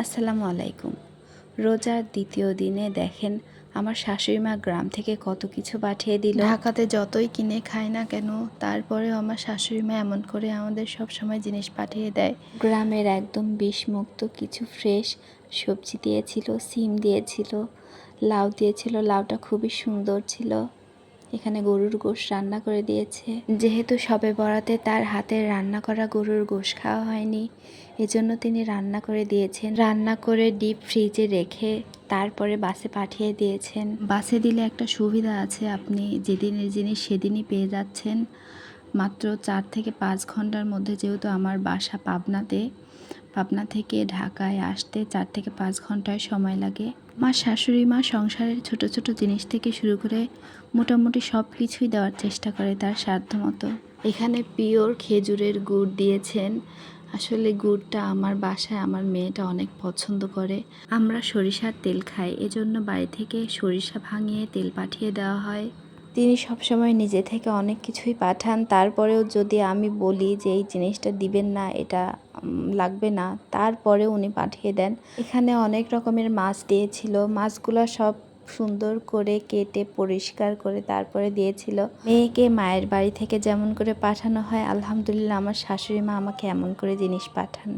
আসসালামু আলাইকুম। রোজার দ্বিতীয় দিনে দেখেন আমার শাশুড়ি মা গ্রাম থেকে কত কিছু পাঠিয়ে দিল। ঢাকাতে যতই কিনে খাই না কেন, তারপরেও আমার শাশুড়ি মা এমন করে আমাদের সব সময় জিনিস পাঠিয়ে দেয়। গ্রামের একদম বিষমুক্ত কিছু ফ্রেশ সবজি দিয়েছিল, সিম দিয়েছিল, লাউ দিয়েছিল। লাউটা খুবই সুন্দর ছিল। এখানে গরুর গোশ রান্না করে দিয়েছে। যেহেতু শবে বরাতে তার হাতের রান্না করা গরুর গোশ খাওয়া হয়নি, এজন্য তিনি রান্না করে দিয়েছেন। রান্না করে ডিপ ফ্রিজে রেখে তারপরে বাসে পাঠিয়ে দিয়েছেন। বাসে দিলে একটা সুবিধা আছে, আপনি যেদিনের জিনিস সেদিনই পেয়ে যাচ্ছেন। মাত্র 4 থেকে 5 ঘন্টার মধ্যে, যেহেতু আমার বাসা পাবনা থেকে ঢাকায় আসতে 4 থেকে 5 ঘন্টায় সময় লাগে। আমার শাশুড়ি মা সংসারের ছোট ছোট জিনিস থেকে শুরু করে মোটামুটি সব কিছুই দেওয়ার চেষ্টা করে তার সাধ্যমতো। এখানে পিওর খেজুরের গুড় দিয়েছেন। আসলে গুড়টা আমার বাসায় আমার মেয়েটা অনেক পছন্দ করে। আমরা সরিষার তেল খাই, এজন্য বাড়ি থেকে সরিষা ভাঙিয়ে তেল পাঠিয়ে দেওয়া হয়। তিনি সবসময় নিজে থেকে অনেক কিছুই পাঠান। তারপরেও যদি আমি বলি যে এই জিনিসটা দিবেন না, এটা লাগবে না, তারপরেও উনি পাঠিয়ে দেন। এখানে অনেক রকমের মাছ দিয়েছিল। মাছগুলো সব সুন্দর করে কেটে পরিষ্কার করে তারপরে দিয়েছিল। মেয়েকে মায়ের বাড়ি থেকে যেমন করে পাঠানো হয়, আলহামদুলিল্লাহ আমার শাশুড়ি মা আমাকে এমন করে জিনিস পাঠান।